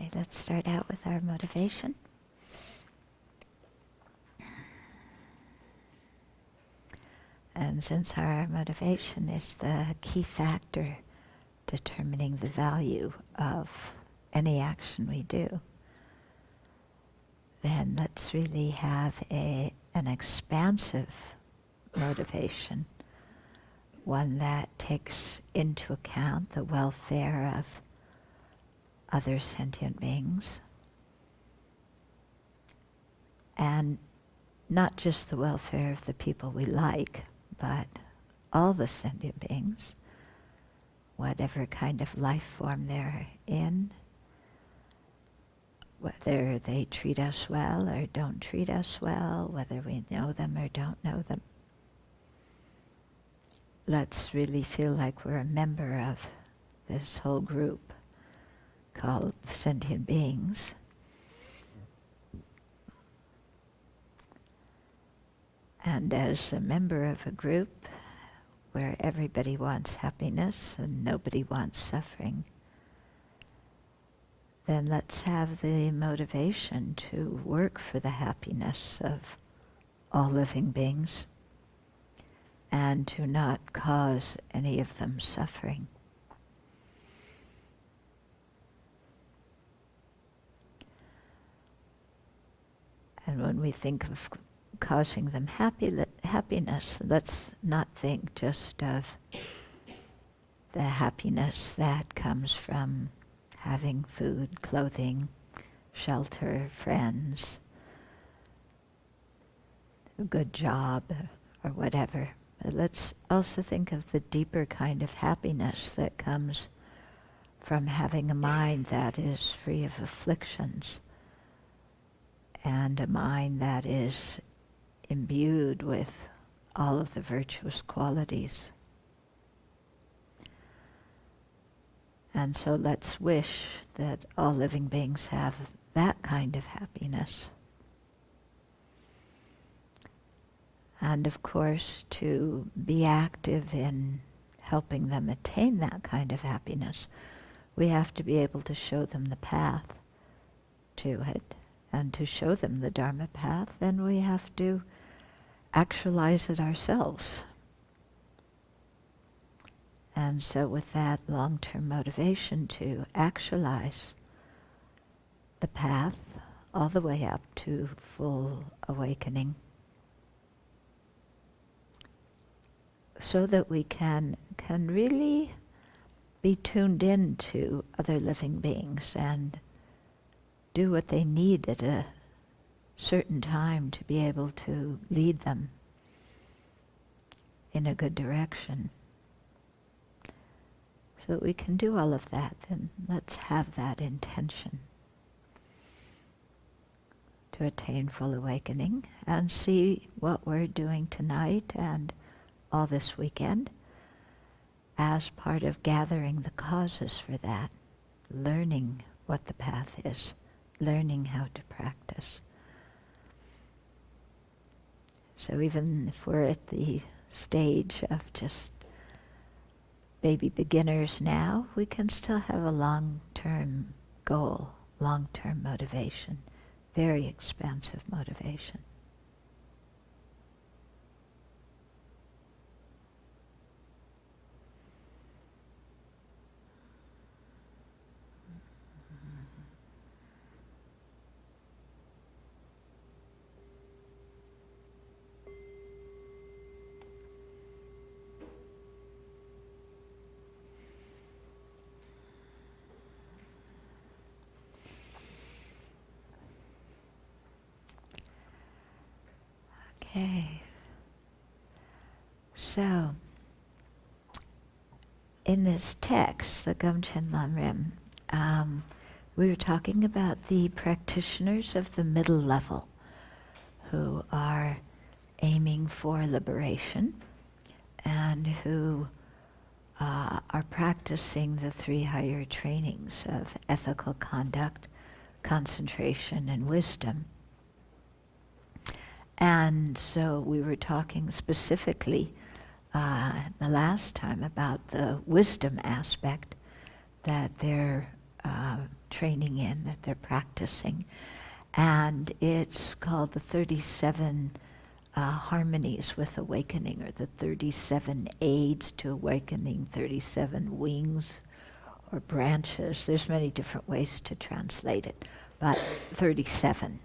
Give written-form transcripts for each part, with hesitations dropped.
Okay, let's start out with our motivation. And since our motivation is the key factor determining the value of any action we do, then let's really have an expansive motivation, one that takes into account the welfare of other sentient beings, and not just the welfare of the people we like, but all the sentient beings, whatever kind of life form they're in, whether they treat us well or don't treat us well, whether we know them or don't know them. Let's really feel like we're a member of this whole group called sentient beings. And as a member of a group where everybody wants happiness and nobody wants suffering, then let's have the motivation to work for the happiness of all living beings and to not cause any of them suffering. And when we think of causing them happiness, let's not think just of the happiness that comes from having food, clothing, shelter, friends, a good job, or whatever. But let's also think of the deeper kind of happiness that comes from having a mind that is free of afflictions and a mind that is imbued with all of the virtuous qualities. And so let's wish that all living beings have that kind of happiness. And of course, to be active in helping them attain that kind of happiness, we have to be able to show them the path to it. And to show them the Dharma path, then we have to actualize it ourselves. And so with that long-term motivation to actualize the path all the way up to full awakening, so that we can really be tuned into other living beings and do what they need at a certain time to be able to lead them in a good direction. So that we can do all of that, then let's have that intention to attain full awakening and see what we're doing tonight and all this weekend as part of gathering the causes for that, learning what the path is, learning how to practice. So even if we're at the stage of just baby beginners now, we can still have a long-term goal, long-term motivation, very expansive motivation. Okay, so in this text, the Gomchen Lamrim, we were talking about the practitioners of the middle level who are aiming for liberation and who are practicing the three higher trainings of ethical conduct, concentration, and wisdom. And so we were talking specifically the last time about the wisdom aspect, that they're training in, that they're practicing. And it's called the 37 Harmonies with Awakening, or the 37 Aids to Awakening, 37 Wings or Branches. There's many different ways to translate it, but 37.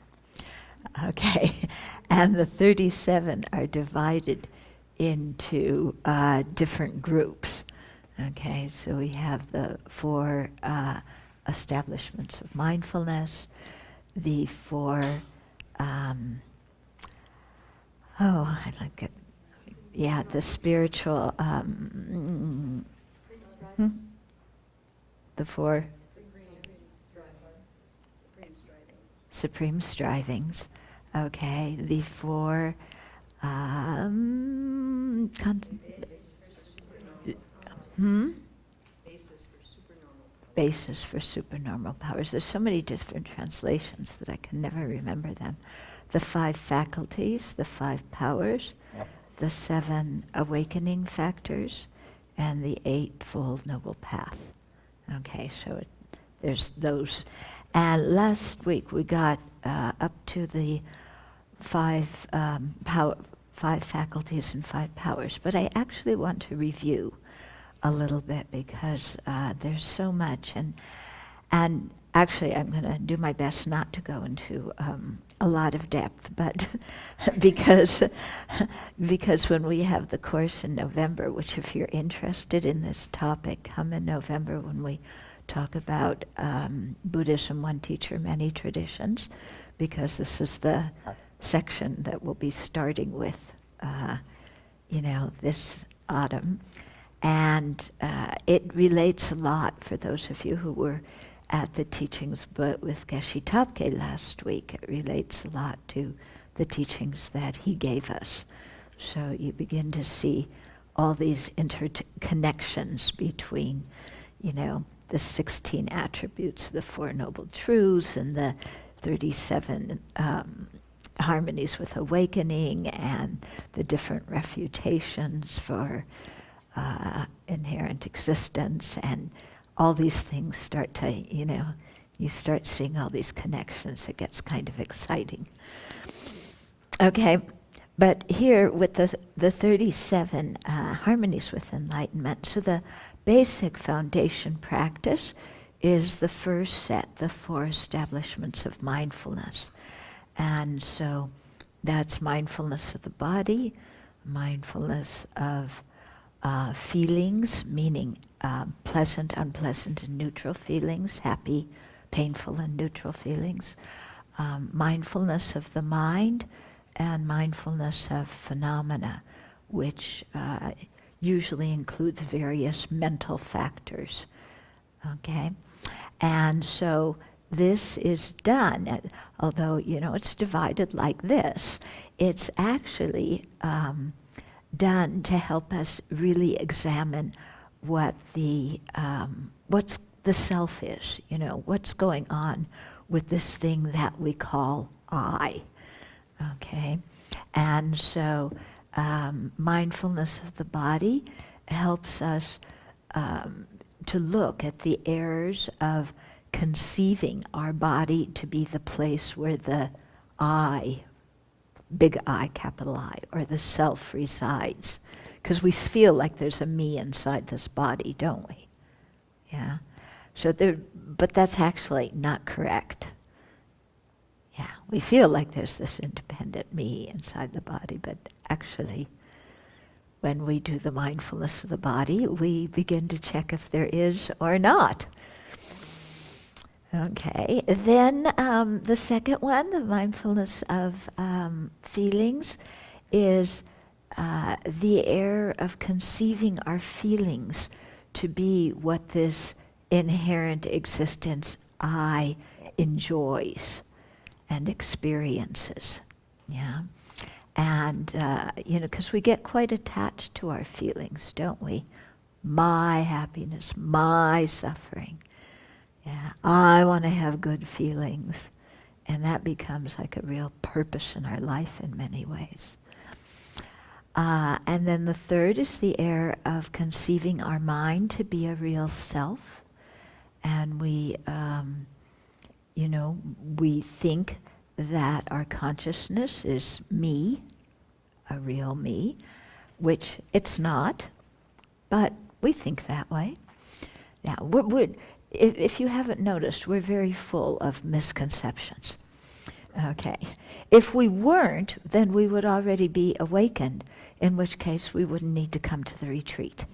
Okay, and the 37 are divided into different groups. Okay, so we have the 4 establishments of mindfulness, the 4, I like it, the spiritual, the 4 supreme strivings, okay, the 4 basis for supernormal powers. There's so many different translations that I can never remember them. The 5 faculties, the 5 powers, the 7 awakening factors, and the Eightfold Noble Path. Okay, so there's those. And last week we got up to the 5 faculties and 5 powers, but I actually want to review a little bit because there's so much, and actually I'm going to do my best not to go into a lot of depth, but because when we have the course in November, which if you're interested in this topic, come in November when we talk about Buddhism, one teacher, many traditions, because this is the section that we'll be starting with, this autumn. And it relates a lot for those of you who were at the teachings but with Geshe Topke last week. It relates a lot to the teachings that he gave us. So you begin to see all these interconnections between, the 16 attributes, the 4 Noble Truths, and the 37 Harmonies with Awakening, and the different refutations for inherent existence, and all these things start to, you start seeing all these connections. It gets kind of exciting. Okay, but here with the 37 Harmonies with Enlightenment, so the basic foundation practice is the first set, the 4 establishments of mindfulness. And so that's mindfulness of the body, mindfulness of feelings, meaning pleasant, unpleasant, and neutral feelings, happy, painful, and neutral feelings, mindfulness of the mind, and mindfulness of phenomena, which usually includes various mental factors. Okay? And so this is done, although, it's divided like this, it's actually done to help us really examine what what's the self is, what's going on with this thing that we call I, okay? And so mindfulness of the body helps us to look at the errors of conceiving our body to be the place where the I, big I, capital I, or the self resides. Because we feel like there's a me inside this body, don't we? Yeah. So but that's actually not correct. Yeah, we feel like there's this independent me inside the body, but actually, when we do the mindfulness of the body, we begin to check if there is or not. Okay, then the second one, the mindfulness of feelings, is the error of conceiving our feelings to be what this inherent existence I enjoys and experiences. Yeah, and because we get quite attached to our feelings, don't we? My happiness, my suffering. Yeah, I want to have good feelings. And that becomes like a real purpose in our life in many ways. And then the third is the error of conceiving our mind to be a real self. and we, we think that our consciousness is me, a real me, which it's not, but we think that way. Now, if you haven't noticed, we're very full of misconceptions. Okay. If we weren't, then we would already be awakened, in which case we wouldn't need to come to the retreat.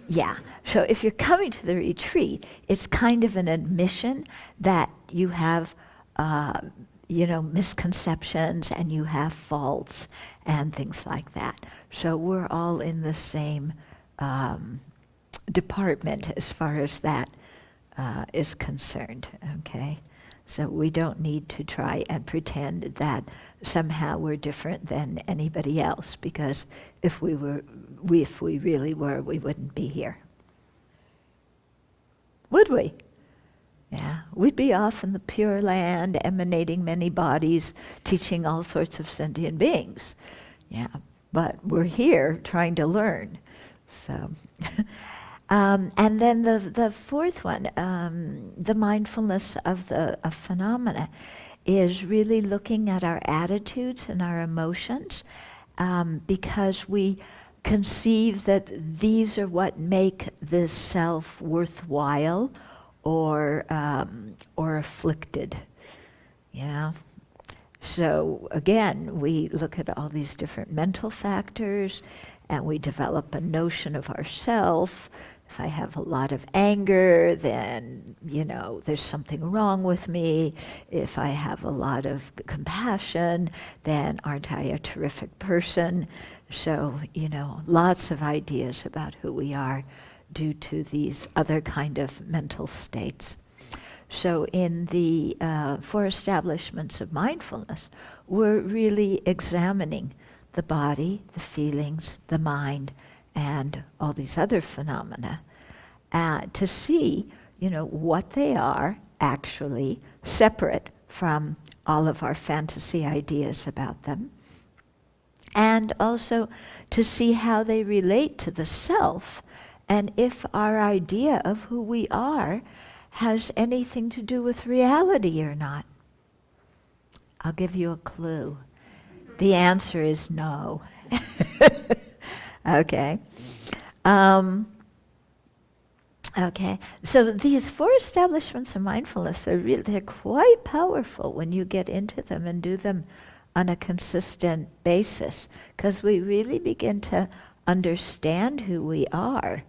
Yeah. So if you're coming to the retreat, it's kind of an admission that you have, misconceptions and you have faults and things like that. So we're all in the same department as far as that is concerned, okay? So we don't need to try and pretend that somehow we're different than anybody else, because if we really were, we wouldn't be here. Would we? Yeah, we'd be off in the Pure Land, emanating many bodies, teaching all sorts of sentient beings. Yeah, but we're here trying to learn. So, and then the fourth one, the mindfulness of phenomena, is really looking at our attitudes and our emotions, because we conceive that these are what make the self worthwhile or afflicted. Yeah. So again, we look at all these different mental factors, and we develop a notion of ourself. If I have a lot of anger, then, there's something wrong with me. If I have a lot of compassion, then aren't I a terrific person? So, lots of ideas about who we are due to these other kind of mental states. So in the 4 establishments of mindfulness, we're really examining the body, the feelings, the mind, and all these other phenomena to see, what they are actually separate from all of our fantasy ideas about them, and also to see how they relate to the self, and if our idea of who we are has anything to do with reality or not. I'll give you a clue. The answer is no. Okay. Okay. So these 4 establishments of mindfulness they're quite powerful when you get into them and do them on a consistent basis, because we really begin to understand who we are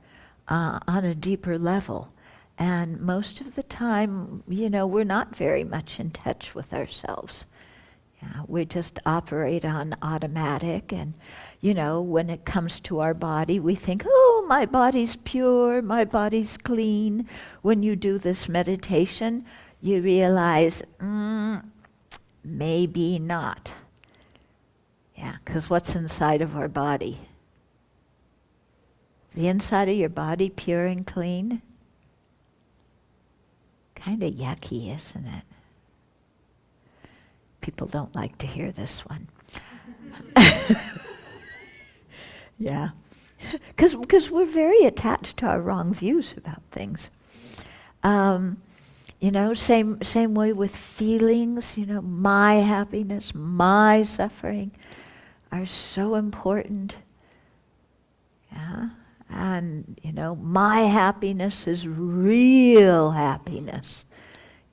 on a deeper level. And most of the time, we're not very much in touch with ourselves. Yeah, we just operate on automatic, and, when it comes to our body, we think, oh, my body's pure, my body's clean. When you do this meditation, you realize, maybe not. Yeah, because what's inside of our body? The inside of your body pure and clean? Kind of yucky, isn't it? People don't like to hear this one. Yeah. Because we're very attached to our wrong views about things. Same way with feelings, my happiness, my suffering are so important. Yeah. And, my happiness is real happiness.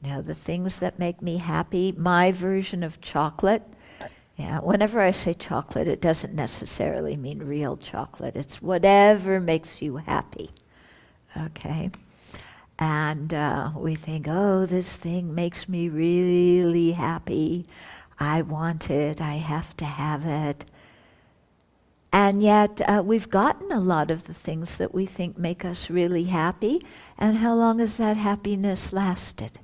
The things that make me happy, my version of chocolate. Yeah, whenever I say chocolate, it doesn't necessarily mean real chocolate. It's whatever makes you happy. Okay? And we think, oh, this thing makes me really happy. I want it. I have to have it. And yet, we've gotten a lot of the things that we think make us really happy. And how long has that happiness lasted?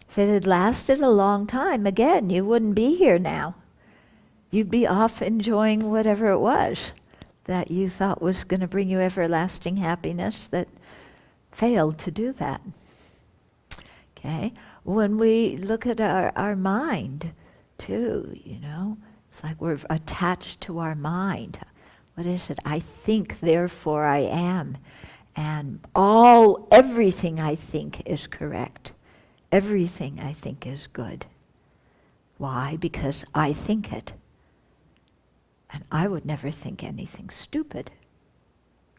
If it had lasted a long time, again, you wouldn't be here now. You'd be off enjoying whatever it was that you thought was going to bring you everlasting happiness that failed to do that. Okay? When we look at our mind, too, it's like we're attached to our mind. What is it? I think, therefore I am. And everything I think is correct. Everything I think is good. Why? Because I think it. And I would never think anything stupid.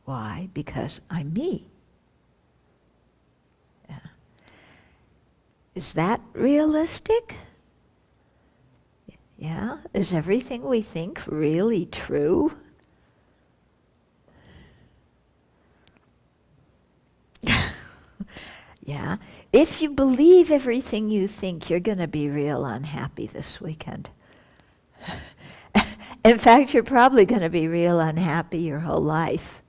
Why? Because I'm me. Yeah. Is that realistic? Yeah? Is everything we think really true? Yeah? If you believe everything you think, you're going to be real unhappy this weekend. In fact, you're probably going to be real unhappy your whole life.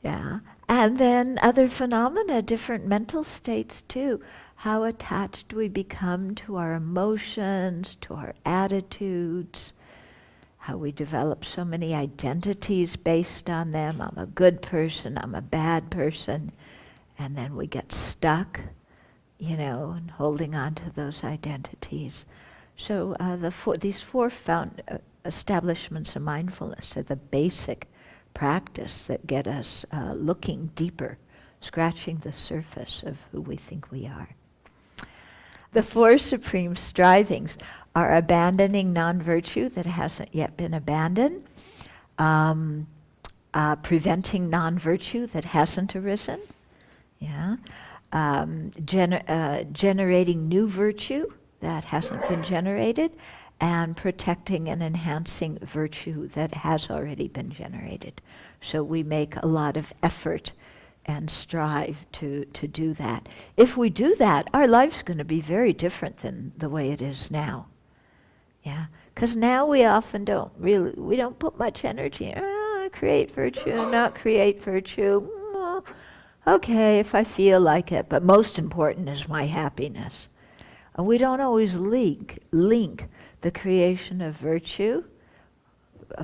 Yeah. And then other phenomena, different mental states too. How attached we become to our emotions, to our attitudes, how we develop so many identities based on them. I'm a good person, I'm a bad person. And then we get stuck, and holding on to those identities. So these four establishments of mindfulness are the basic practice that get us looking deeper, scratching the surface of who we think we are. The four supreme strivings are abandoning non-virtue that hasn't yet been abandoned, preventing non-virtue that hasn't arisen, generating new virtue that hasn't been generated, and protecting and enhancing virtue that has already been generated. So we make a lot of effort and strive to do that. If we do that, our life's going to be very different than the way it is now. Yeah, because now we often we don't put much energy, create virtue, not create virtue. Okay, if I feel like it, but most important is my happiness. And we don't always link the creation of virtue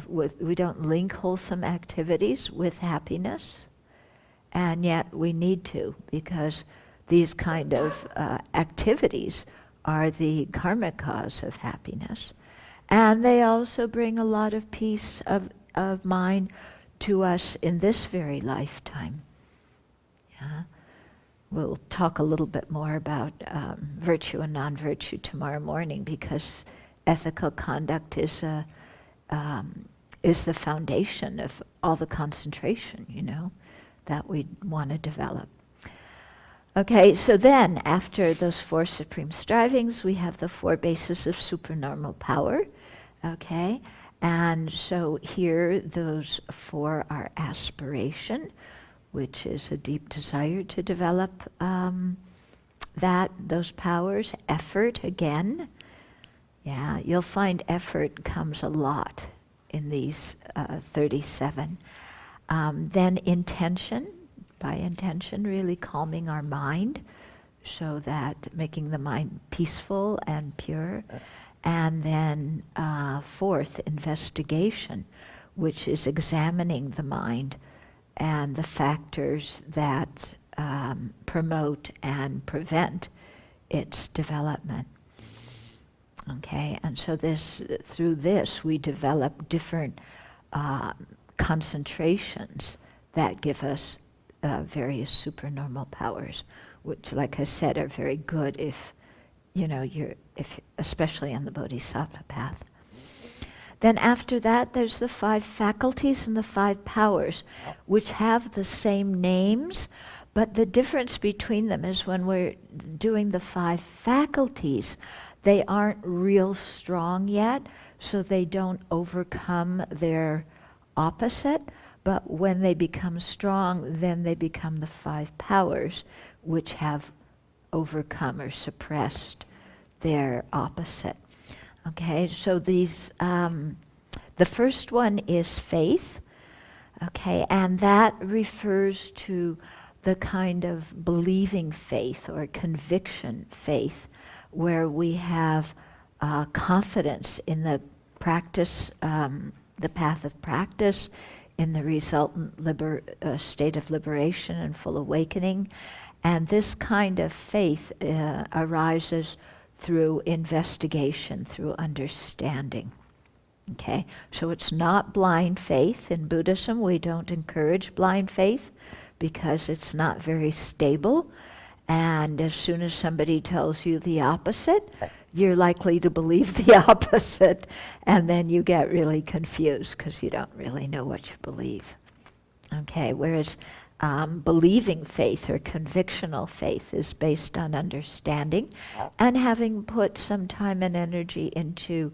we don't link wholesome activities with happiness. And yet we need to, because these kind of activities are the karmic cause of happiness. And they also bring a lot of peace of mind to us in this very lifetime. Yeah? We'll talk a little bit more about virtue and non-virtue tomorrow morning, because ethical conduct is the foundation of all the concentration, that we want to develop. Okay, so then after those four supreme strivings, we have the four bases of supernormal power. Okay, and so here those four are aspiration, which is a deep desire to develop those powers. Effort, again. Yeah, you'll find effort comes a lot in these 37. Then intention, by intention really calming our mind, so that making the mind peaceful and pure. And then fourth, investigation, which is examining the mind and the factors that promote and prevent its development. Okay, and so through this we develop different concentrations that give us various supernormal powers, which, like I said, are very good if especially on the Bodhisattva path. Then after that, there's the 5 faculties and the 5 powers, which have the same names, but the difference between them is when we're doing the 5 faculties, they aren't real strong yet, so they don't overcome their opposite. But when they become strong, then they become the 5 powers, which have overcome or suppressed their opposite. Okay, so these, the first one is faith, okay, and that refers to the kind of believing faith or conviction faith, where we have confidence in the practice, the path of practice, in the resultant state of liberation and full awakening. And this kind of faith arises through investigation, through understanding. Okay, so it's not blind faith. In Buddhism, we don't encourage blind faith because it's not very stable. And as soon as somebody tells you the opposite, you're likely to believe the opposite. And then you get really confused because you don't really know what you believe. Okay, whereas believing faith or convictional faith is based on understanding and having put some time and energy into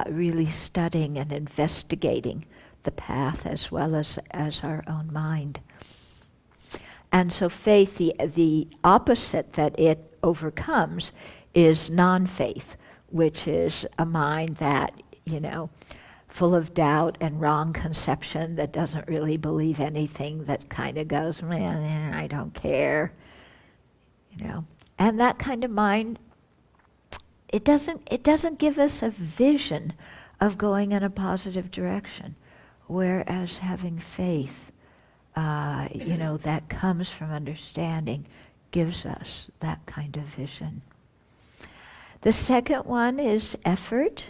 really studying and investigating the path as well as our own mind. And so faith, the opposite that it overcomes is non-faith, which is a mind that, full of doubt and wrong conception, that doesn't really believe anything, that kind of goes, I don't care, And that kind of mind, it doesn't give us a vision of going in a positive direction, whereas having faith, that comes from understanding, gives us that kind of vision. The second one is effort.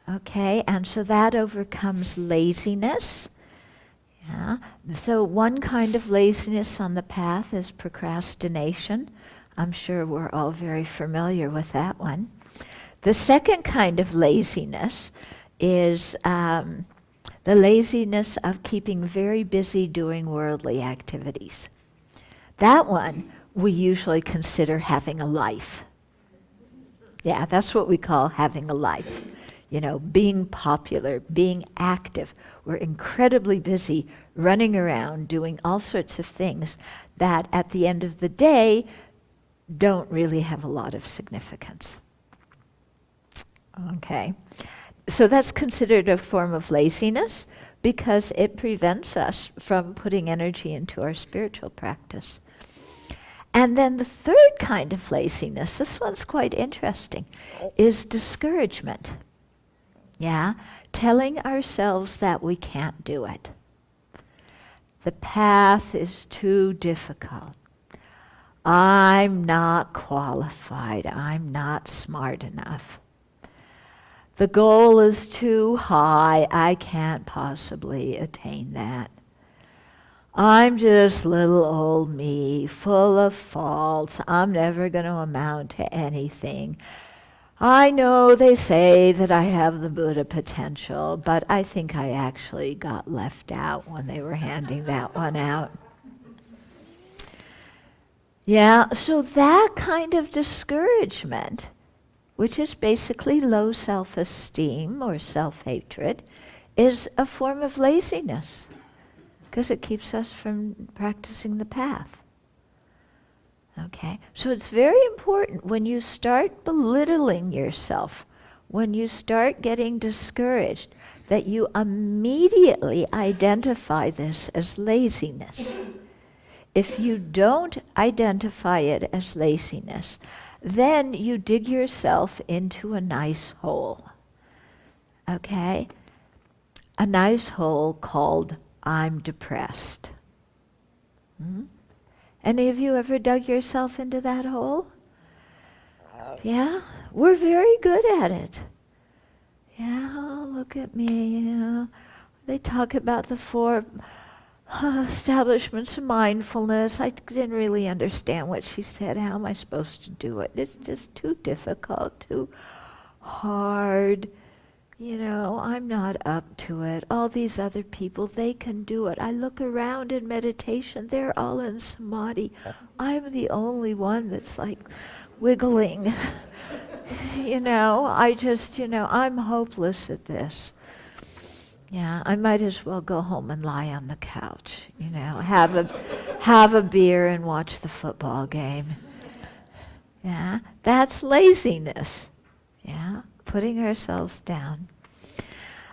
Okay, and so that overcomes laziness. Yeah. So one kind of laziness on the path is procrastination. I'm sure we're all very familiar with that one. The second kind of laziness is the laziness of keeping very busy doing worldly activities. That one we usually consider having a life. Yeah, that's what we call having a life. Being popular, being active. We're incredibly busy running around doing all sorts of things that at the end of the day don't really have a lot of significance. Okay. So that's considered a form of laziness because it prevents us from putting energy into our spiritual practice. And then the third kind of laziness, this one's quite interesting, is discouragement. Yeah, telling ourselves that we can't do it. The path is too difficult. I'm not qualified. I'm not smart enough. The goal is too high. I can't possibly attain that. I'm just little old me, full of faults. I'm never going to amount to anything. I know they say that I have the Buddha potential, but I think I actually got left out when they were handing that one out. Yeah, so that kind of discouragement, which is basically low self-esteem or self-hatred, is a form of laziness because it keeps us from practicing the path. Okay, so it's very important when you start belittling yourself, when you start getting discouraged, that you immediately identify this as laziness. If you don't identify it as laziness, then you dig yourself into a nice hole. Okay? A nice hole called I'm depressed. Any of you ever dug yourself into that hole? Yeah? We're very good at it. Yeah, oh, look at me. They talk about the 4 establishments of mindfulness. I didn't really understand what she said. How am I supposed to do it? It's just too difficult, too hard. I'm not up to it. All these other people, they can do it. I look around in meditation, they're all in samadhi. I'm the only one that's like wiggling. I just, I'm hopeless at this. Yeah, I might as well go home and lie on the couch, have a beer and watch the football game. Yeah, that's laziness. Yeah, putting ourselves down.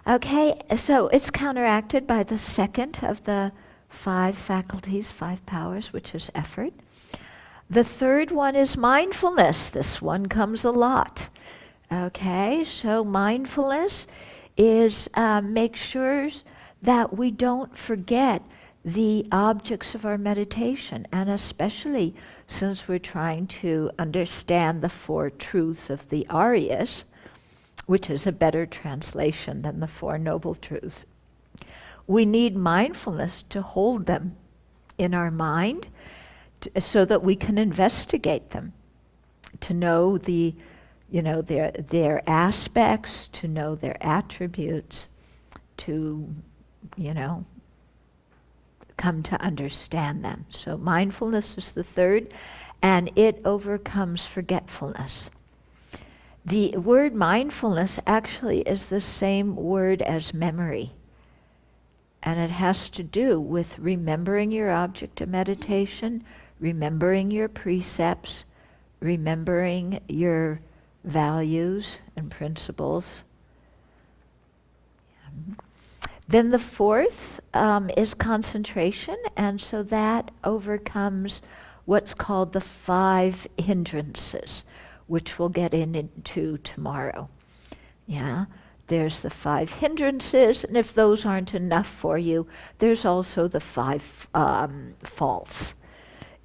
Okay, so it's counteracted by the second of the 5 faculties, 5 powers, which is effort. The third one is mindfulness. This one comes a lot. Okay, so mindfulness is make sure that we don't forget the objects of our meditation, and especially since we're trying to understand the 4 truths of the Aryas, which is a better translation than the Four Noble Truths. We need mindfulness to hold them in our mind so that we can investigate them, to know their aspects, to know their attributes, to, come to understand them. So mindfulness is the third, and it overcomes forgetfulness. The word mindfulness actually is the same word as memory. And it has to do with remembering your object of meditation, remembering your precepts, remembering your values and principles. Then the fourth is concentration, and so that overcomes what's called the 5 hindrances, which we'll get into tomorrow. Yeah. There's the 5 hindrances, and if those aren't enough for you, there's also the 5 faults.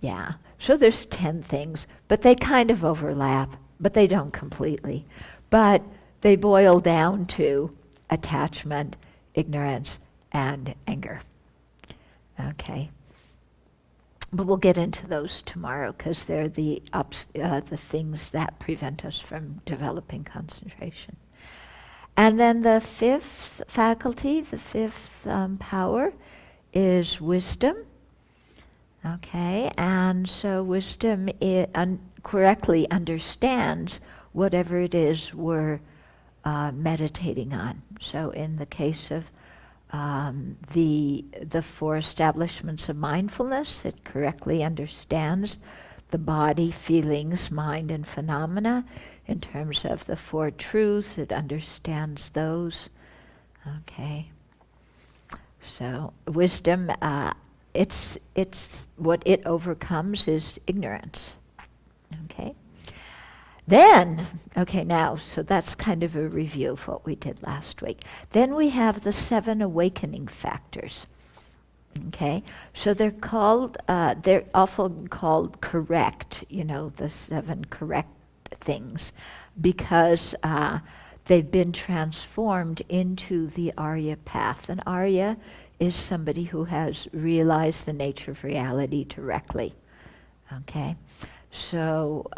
Yeah, so there's 10 things, but they kind of overlap, but they don't completely. But they boil down to attachment, ignorance, and anger. Okay. But we'll get into those tomorrow because they're the things that prevent us from developing concentration. And then the 5th faculty, the 5th power, is wisdom. Okay, and so wisdom correctly understands whatever it is we're meditating on. So in the case of the 4 establishments of mindfulness, it correctly understands the body, feelings, mind, and phenomena. In terms of the 4 truths, it understands those. Okay. So wisdom, it's what it overcomes is ignorance. Okay. Then, now, so that's kind of a review of what we did last week. Then we have the 7 awakening factors. Okay, so they're often called correct, the 7 correct things, because they've been transformed into the Arya path. And Arya is somebody who has realized the nature of reality directly. Okay, so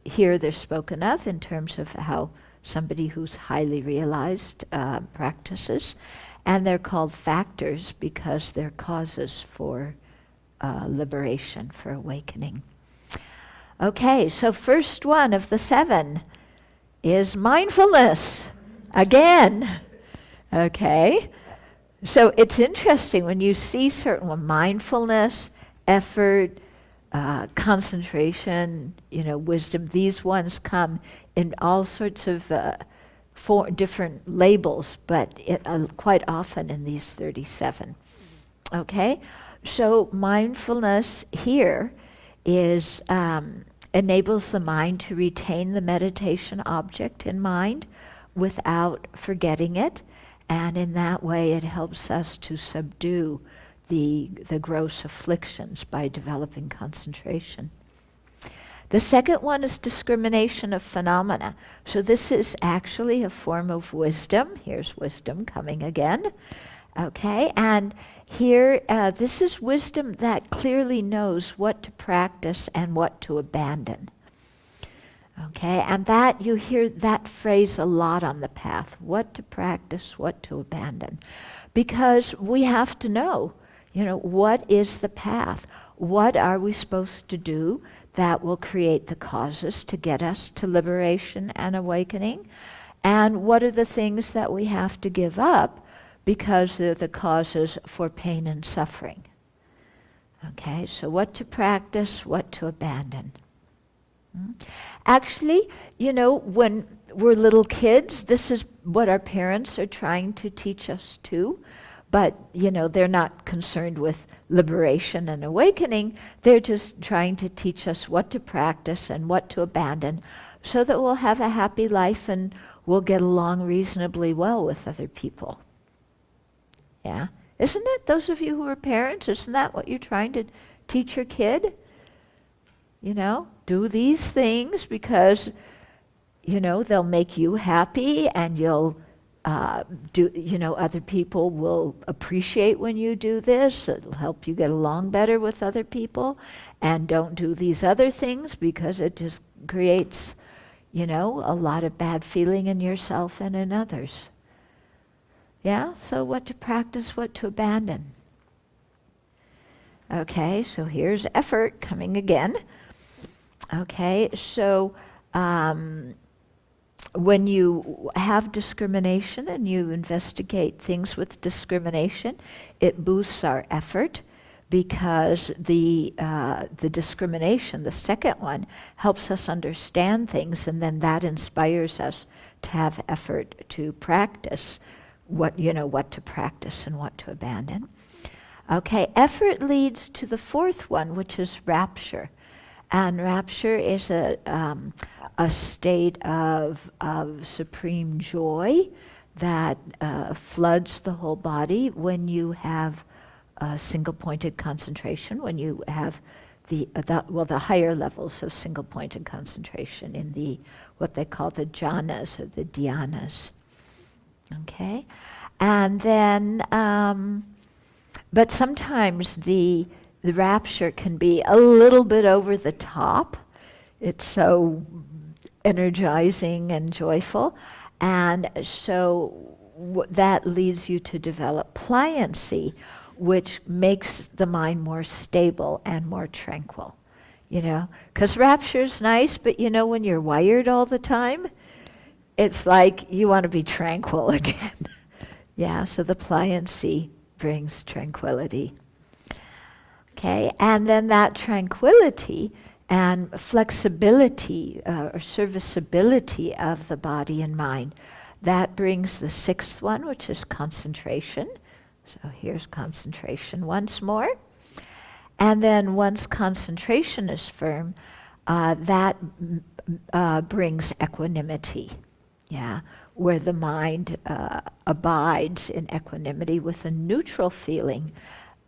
here they're spoken of in terms of how somebody who's highly realized practices. And they're called factors because they're causes for liberation, for awakening. Okay, so first one of the 7 is mindfulness. Again. Okay. So it's interesting when you see certain mindfulness, effort, concentration, wisdom, these ones come in all sorts of 4 different labels, but quite often in these 37. Okay, so mindfulness here is enables the mind to retain the meditation object in mind without forgetting it, and in that way it helps us to subdue the gross afflictions by developing concentration. The second one is discrimination of phenomena. So this is actually a form of wisdom. Here's wisdom coming again. Okay, and here, this is wisdom that clearly knows what to practice and what to abandon. Okay, and that you hear that phrase a lot on the path, what to practice, what to abandon. Because we have to know, what is the path? What are we supposed to do that will create the causes to get us to liberation and awakening? And what are the things that we have to give up because they're the causes for pain and suffering? Okay, so what to practice, what to abandon. Actually, when we're little kids, this is what our parents are trying to teach us too. But, they're not concerned with liberation and awakening. They're just trying to teach us what to practice and what to abandon so that we'll have a happy life and we'll get along reasonably well with other people. Yeah? Isn't it? Those of you who are parents, isn't that what you're trying to teach your kid? Do these things because, they'll make you happy, and you'll other people will appreciate when you do this. It'll help you get along better with other people. And don't do these other things because it just creates, a lot of bad feeling in yourself and in others. Yeah? So what to practice, what to abandon. Okay, so here's effort coming again. Okay, so when you have discrimination and you investigate things with discrimination, it boosts our effort, because the discrimination, the second one, helps us understand things, and then that inspires us to have effort to practice what to practice and what to abandon. Okay, effort leads to the fourth one, which is rapture. And rapture is a state of supreme joy that floods the whole body when you have single-pointed concentration, when you have the higher levels of single-pointed concentration in what they call the jhanas or the dhyanas. Okay, and then, but sometimes the rapture can be a little bit over the top. It's so energizing and joyful, and so that leads you to develop pliancy, which makes the mind more stable and more tranquil. Because rapture's nice, but when you're wired all the time, it's like you want to be tranquil again. Yeah, so the pliancy brings tranquility. Okay, and then that tranquility and flexibility or serviceability of the body and mind, that brings the sixth one, which is concentration. So here's concentration once more. And then once concentration is firm, that brings equanimity. Yeah, where the mind abides in equanimity with a neutral feeling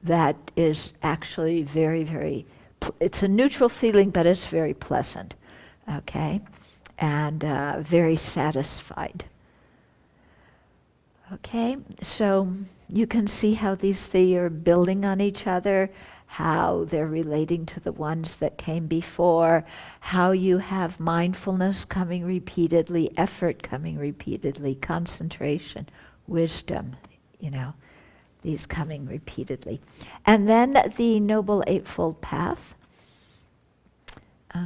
that is actually very, very, it's a neutral feeling, but it's very pleasant, okay, and very satisfied. Okay, so you can see how these three are building on each other, how they're relating to the ones that came before, how you have mindfulness coming repeatedly, effort coming repeatedly, concentration, wisdom, these coming repeatedly. And then the Noble Eightfold Path.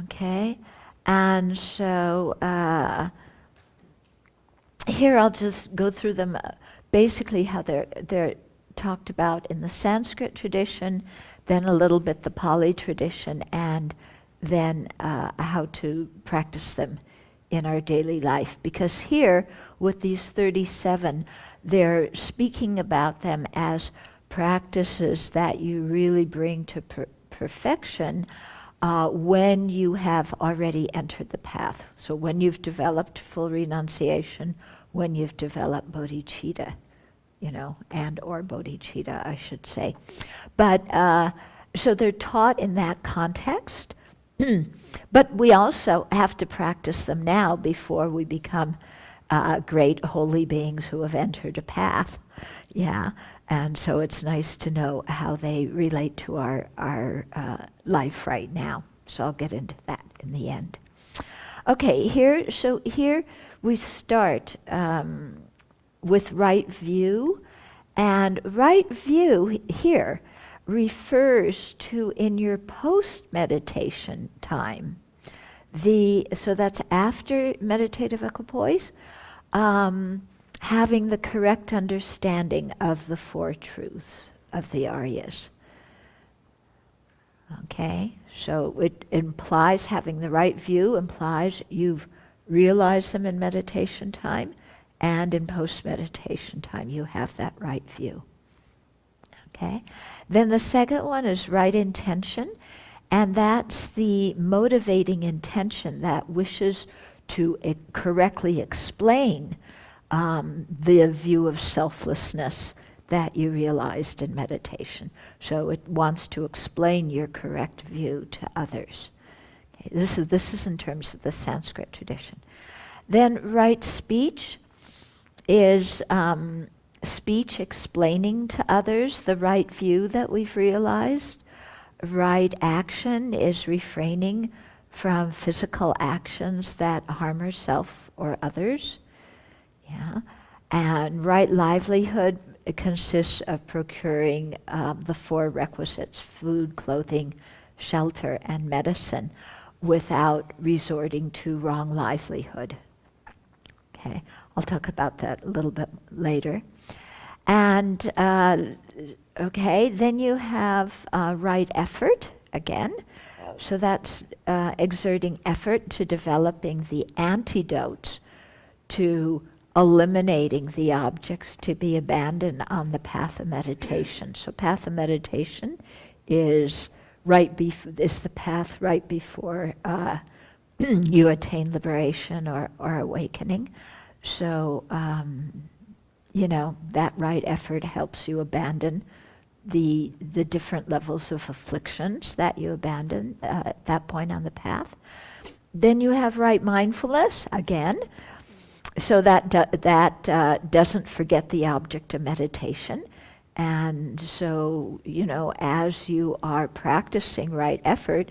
Okay, and so here I'll just go through them, basically how they're talked about in the Sanskrit tradition, then a little bit the Pali tradition, and then how to practice them in our daily life. Because here, with these 37, they're speaking about them as practices that you really bring to perfection when you have already entered the path. So when you've developed full renunciation, when you've developed bodhicitta, and or bodhicitta, I should say. But so they're taught in that context, but we also have to practice them now before we become great holy beings who have entered a path. Yeah, and so it's nice to know how they relate to our life right now. So I'll get into that in the end. Okay, here we start with right view, and right view here refers to in your post-meditation time. So that's after meditative equipoise, having the correct understanding of the four truths of the Aryas. Okay, so it implies having the right view, implies you've realized them in meditation time, and in post-meditation time you have that right view. Okay, then the second one is right intention, and that's the motivating intention that wishes to correctly explain the view of selflessness that you realized in meditation. So it wants to explain your correct view to others. Okay, this is in terms of the Sanskrit tradition. Then right speech is speech explaining to others the right view that we've realized. Right action is refraining from physical actions that harm herself or others. Yeah. And right livelihood consists of procuring the four requisites: food, clothing, shelter, and medicine, without resorting to wrong livelihood. Okay, I'll talk about that a little bit later. And okay, then you have right effort again. So that's exerting effort to developing the antidotes to eliminating the objects to be abandoned on the path of meditation. So path of meditation is is the path right before you attain liberation or awakening. So that right effort helps you abandon the different levels of afflictions that you abandon at that point on the path. Then you have right mindfulness again. So that doesn't forget the object of meditation. And so, as you are practicing right effort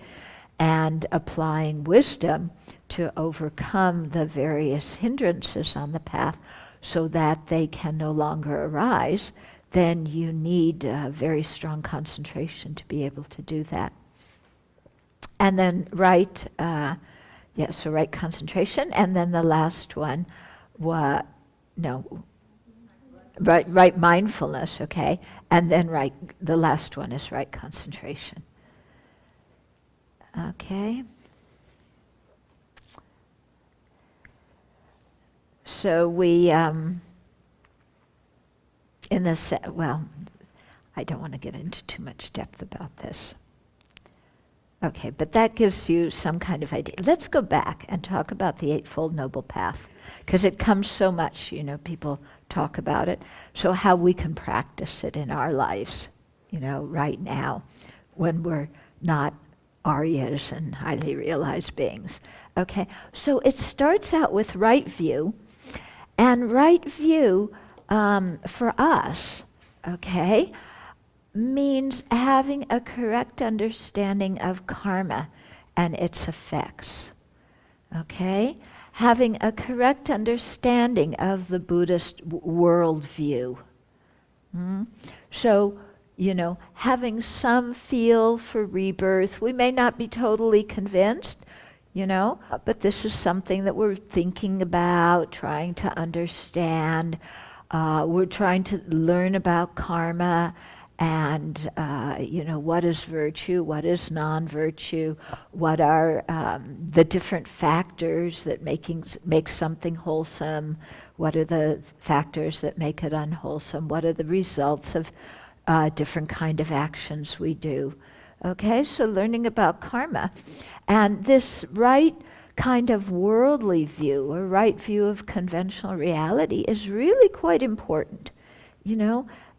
and applying wisdom to overcome the various hindrances on the path so that they can no longer arise, then you need very strong concentration to be able to do that. And then right concentration. And then the last one, right mindfulness, okay? And then the last one is right concentration. Okay. So we, in this, I don't want to get into too much depth about this. Okay, but that gives you some kind of idea. Let's go back and talk about the Eightfold Noble Path, because it comes so much, people talk about it. So how we can practice it in our lives, right now, when we're not Aryas and highly realized beings. Okay, so it starts out with right view, and right view for us, okay, means having a correct understanding of karma and its effects. Okay? Having a correct understanding of the Buddhist worldview. So, having some feel for rebirth. We may not be totally convinced, but this is something that we're thinking about, trying to understand. We're trying to learn about karma and, what is virtue, what is non-virtue, what are the different factors that make something wholesome, what are the factors that make it unwholesome, what are the results of different kind of actions we do. Okay, so learning about karma. And this right kind of worldly view, or right view of conventional reality, is really quite important.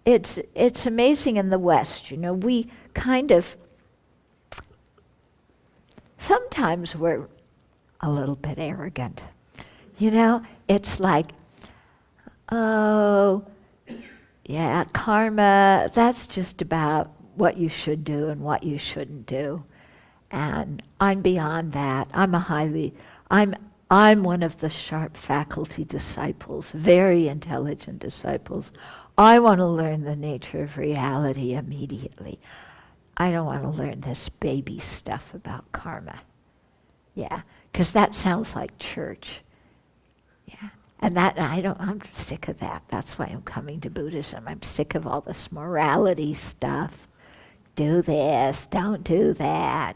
It's amazing in the West, we kind of, sometimes we're a little bit arrogant. It's like, oh, yeah, karma, that's just about what you should do and what you shouldn't do. And I'm beyond that. I'm one of the sharp faculty disciples, very intelligent disciples. I want to learn the nature of reality immediately. I don't want to learn this baby stuff about karma. Yeah, because that sounds like church. Yeah, and I'm sick of that. That's why I'm coming to Buddhism. I'm sick of all this morality stuff. Do this, don't do that.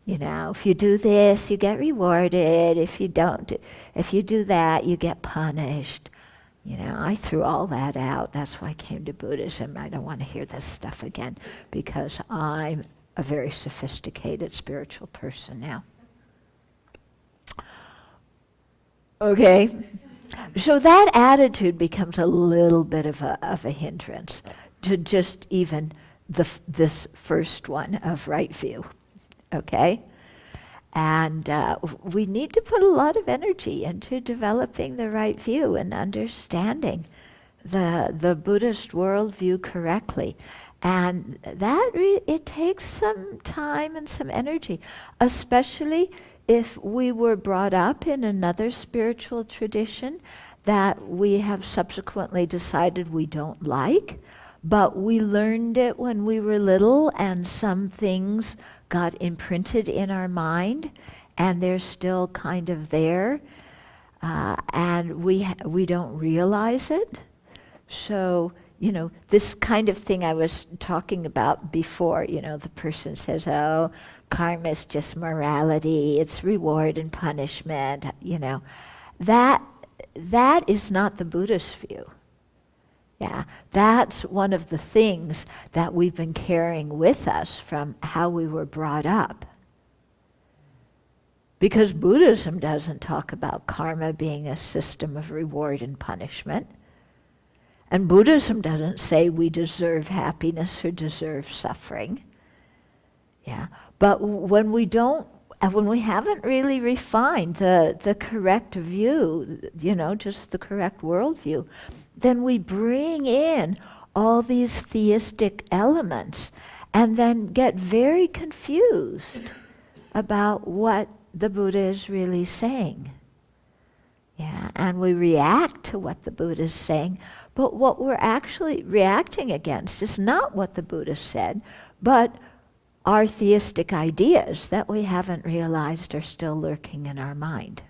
If you do this, you get rewarded. If you do that, you get punished. I threw all that out. That's why I came to Buddhism. I don't want to hear this stuff again, because I'm a very sophisticated spiritual person now. Okay, so that attitude becomes a little bit of a hindrance to just even this first one of right view. Okay? And we need to put a lot of energy into developing the right view and understanding the Buddhist worldview correctly. And that it takes some time and some energy, especially if we were brought up in another spiritual tradition that we have subsequently decided we don't like, but we learned it when we were little and some things got imprinted in our mind and they're still kind of there, and we don't realize it. So, this kind of thing I was talking about before, the person says, oh, karma is just morality, it's reward and punishment, That is not the Buddhist view. Yeah, that's one of the things that we've been carrying with us from how we were brought up. Because Buddhism doesn't talk about karma being a system of reward and punishment. And Buddhism doesn't say we deserve happiness or deserve suffering. Yeah, but when we haven't really refined the correct view, just the correct worldview, then we bring in all these theistic elements and then get very confused about what the Buddha is really saying. Yeah, and we react to what the Buddha is saying, but what we're actually reacting against is not what the Buddha said, but our theistic ideas that we haven't realized are still lurking in our mind.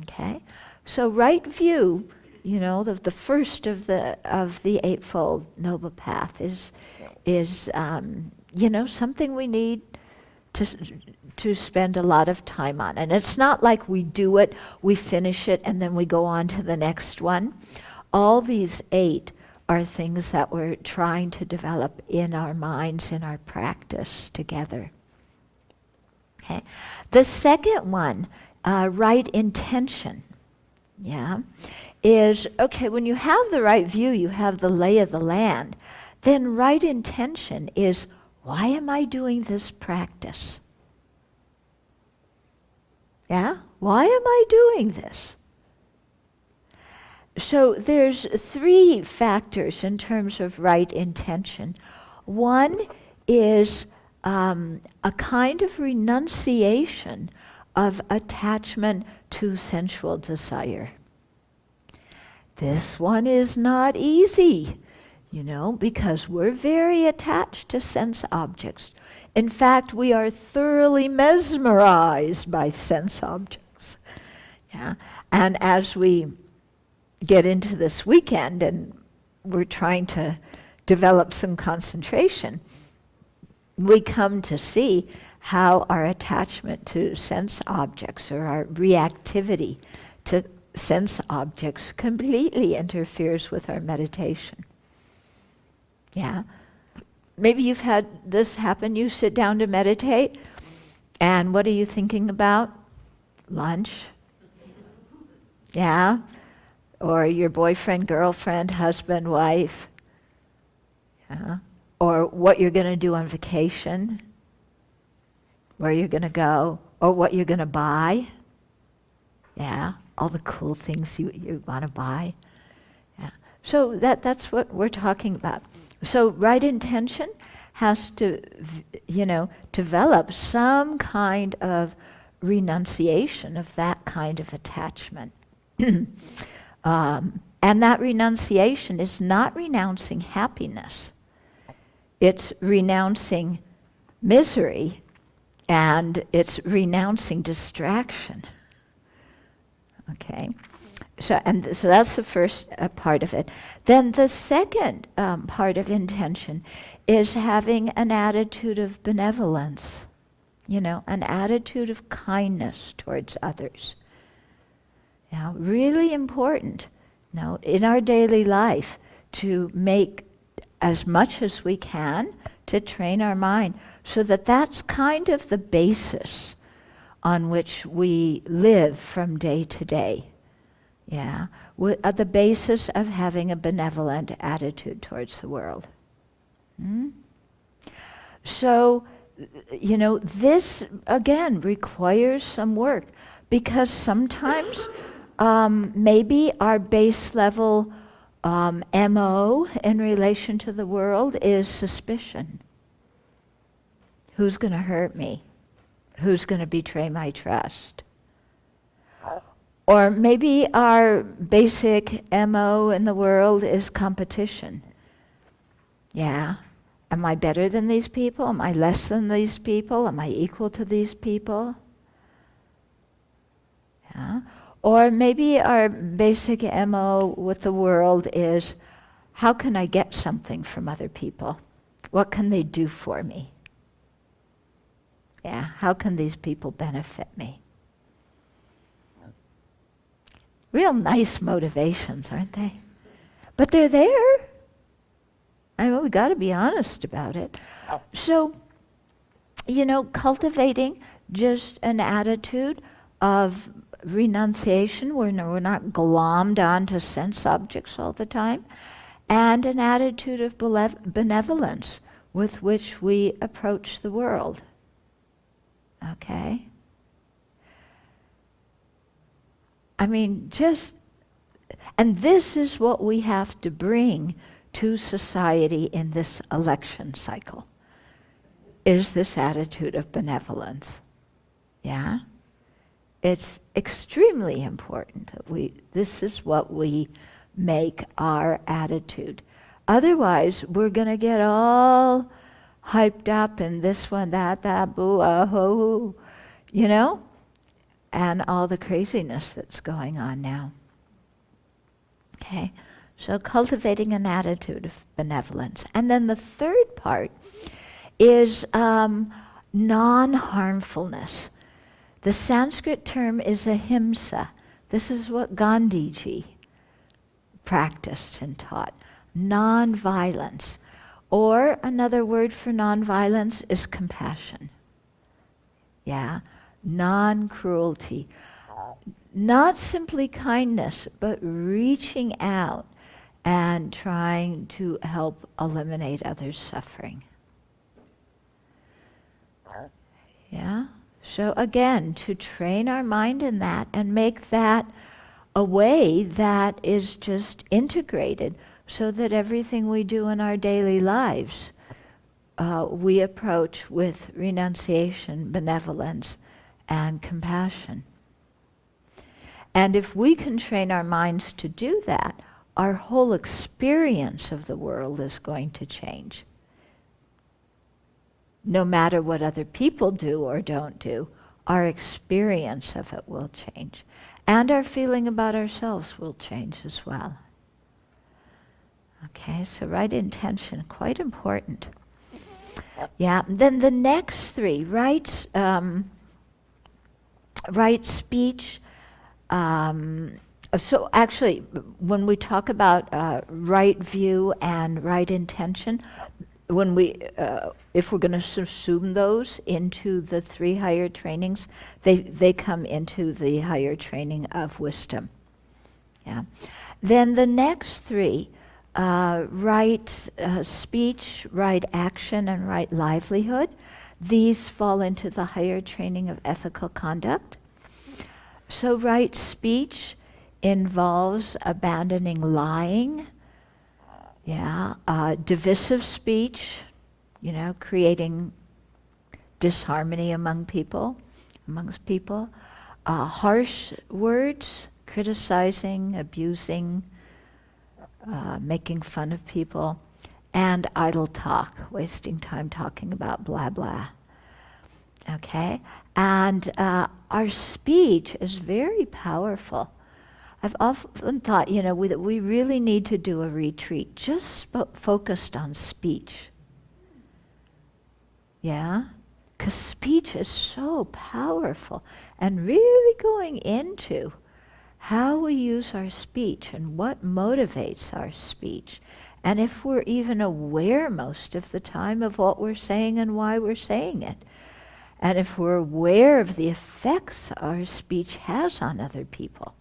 Okay? So right view, the first of the Eightfold Noble Path is something we need to spend a lot of time on. And it's not like we do it, we finish it, and then we go on to the next one. All these 8 are things that we're trying to develop in our minds, in our practice together. Okay. The second one, right intention, is, okay, when you have the right view, you have the lay of the land, then right intention is, why am I doing this practice? Yeah? Why am I doing this? So there's 3 factors in terms of right intention. One is a kind of renunciation of attachment to sensual desire. This one is not easy, because we're very attached to sense objects. In fact, we are thoroughly mesmerized by sense objects. Yeah? And as we get into this weekend and we're trying to develop some concentration, we come to see how our attachment to sense objects or our reactivity to sense objects completely interferes with our meditation. Yeah? Maybe you've had this happen. You sit down to meditate, and what are you thinking about? Lunch. Yeah? Or your boyfriend, girlfriend, husband, wife. Yeah? Or what you're going to do on vacation, where you're going to go, or what you're going to buy. Yeah? All the cool things you want to buy. Yeah. So that's what we're talking about. So right intention has to, develop some kind of renunciation of that kind of attachment. And that renunciation is not renouncing happiness. It's renouncing misery, and it's renouncing distraction. Okay? So that's the first part of it. Then the second part of intention is having an attitude of benevolence, an attitude of kindness towards others. Really important, in our daily life to make as much as we can to train our mind so that that's kind of the basis on which we live from day to day. Yeah, at the basis of having a benevolent attitude towards the world. So this again requires some work, because sometimes maybe our base level MO in relation to the world is suspicion. Who's going to hurt me? Who's going to betray my trust? Or maybe our basic MO in the world is competition. Yeah. Am I better than these people? Am I less than these people? Am I equal to these people? Yeah. Or maybe our basic MO with the world is, how can I get something from other people? What can they do for me? Yeah, how can these people benefit me? Real nice motivations, aren't they? But they're there. I mean, we got to be honest about it. So, cultivating just an attitude of renunciation, where we're not glommed onto sense objects all the time, and an attitude of benevolence with which we approach the world. Okay? I mean, and this is what we have to bring to society in this election cycle, is this attitude of benevolence. Yeah? It's extremely important that this is what we make our attitude. Otherwise, we're going to get all hyped up in this one, that, boo, ho, and all the craziness that's going on now. Okay? So cultivating an attitude of benevolence. And then the third part is non-harmfulness. The Sanskrit term is ahimsa. This is what Gandhiji practiced and taught. Non-violence. Or another word for non-violence is compassion. Yeah? Non-cruelty. Not simply kindness, but reaching out and trying to help eliminate others' suffering. Yeah? So again, to train our mind in that and make that a way that is just integrated so that everything we do in our daily lives we approach with renunciation, benevolence, and compassion. And if we can train our minds to do that, our whole experience of the world is going to change. No matter what other people do or don't do, our experience of it will change. And our feeling about ourselves will change as well. Okay, so right intention, quite important. Yeah, then the next three, right speech. So actually, when we talk about right view and right intention, when if we're going to subsume those into the three higher trainings, they come into the higher training of wisdom. Yeah. Then the next three, right speech, right action, and right livelihood, these fall into the higher training of ethical conduct. So right speech involves abandoning lying, divisive speech, creating disharmony amongst people, harsh words, criticizing, abusing, making fun of people, and idle talk, wasting time talking about blah, blah. Okay? And our speech is very powerful. I've often thought, that we really need to do a retreat just focused on speech. Yeah? Because speech is so powerful. And really going into how we use our speech and what motivates our speech. And if we're even aware most of the time of what we're saying and why we're saying it. And if we're aware of the effects our speech has on other people.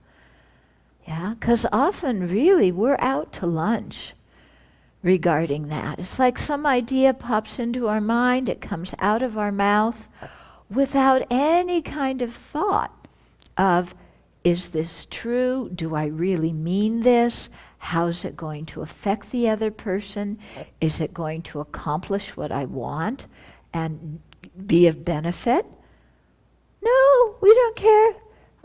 Yeah, because often really we're out to lunch regarding that. It's like some idea pops into our mind, it comes out of our mouth without any kind of thought of, is this true? Do I really mean this? How's it going to affect the other person? Is it going to accomplish what I want and be of benefit? No, we don't care.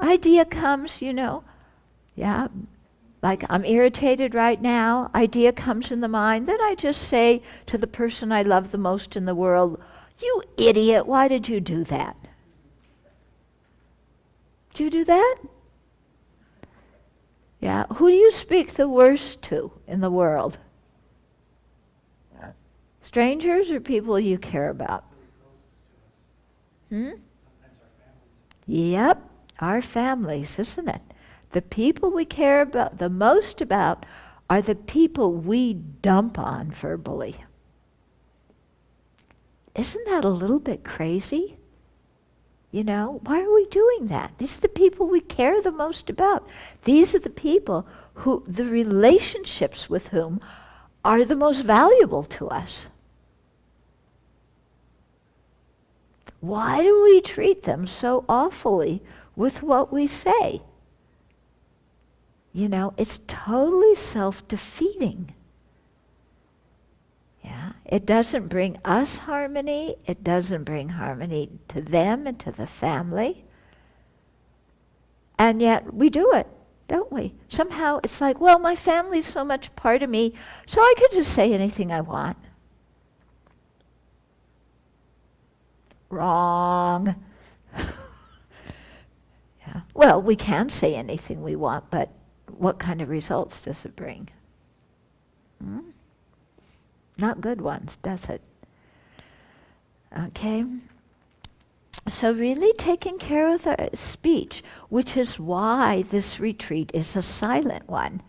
Idea comes, yeah, like I'm irritated right now, idea comes in the mind, then I just say to the person I love the most in the world, you idiot, why did you do that? Did you do that? Yeah, who do you speak the worst to in the world? Strangers or people you care about? Yep, our families, isn't it? The people we care about the most about are the people we dump on verbally. Isn't that a little bit crazy? Why are we doing that? These are the people we care the most about. These are the people the relationships with whom are the most valuable to us. Why do we treat them so awfully with what we say? It's totally self-defeating. Yeah, it doesn't bring us harmony. It doesn't bring harmony to them and to the family. And yet we do it, don't we? Somehow it's like, well, my family's so much part of me, so I could just say anything I want. Wrong. Yeah. Well, we can say anything we want, but what kind of results does it bring? Not good ones, does it? Okay. So really taking care of the speech, which is why this retreat is a silent one,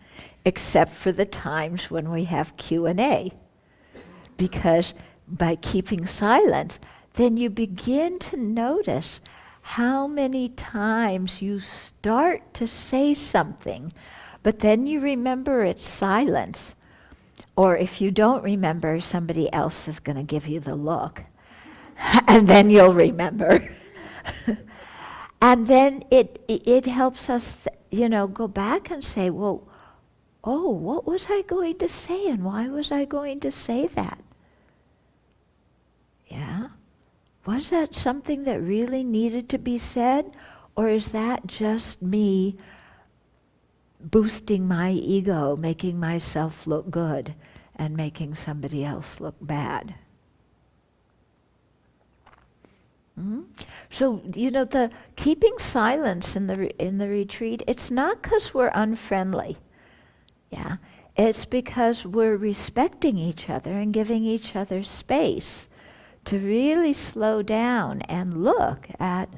except for the times when we have Q&A. Because by keeping silent, then you begin to notice how many times you start to say something, but then you remember it's silence. Or if you don't remember, somebody else is going to give you the look. And then you'll remember. And then it helps us, go back and say, well, what was I going to say and why was I going to say that? Yeah? Was that something that really needed to be said? Or is that just me boosting my ego, making myself look good and making somebody else look bad? So, the keeping silence in the retreat, it's not because we're unfriendly. Yeah, it's because we're respecting each other and giving each other space to really slow down and look at,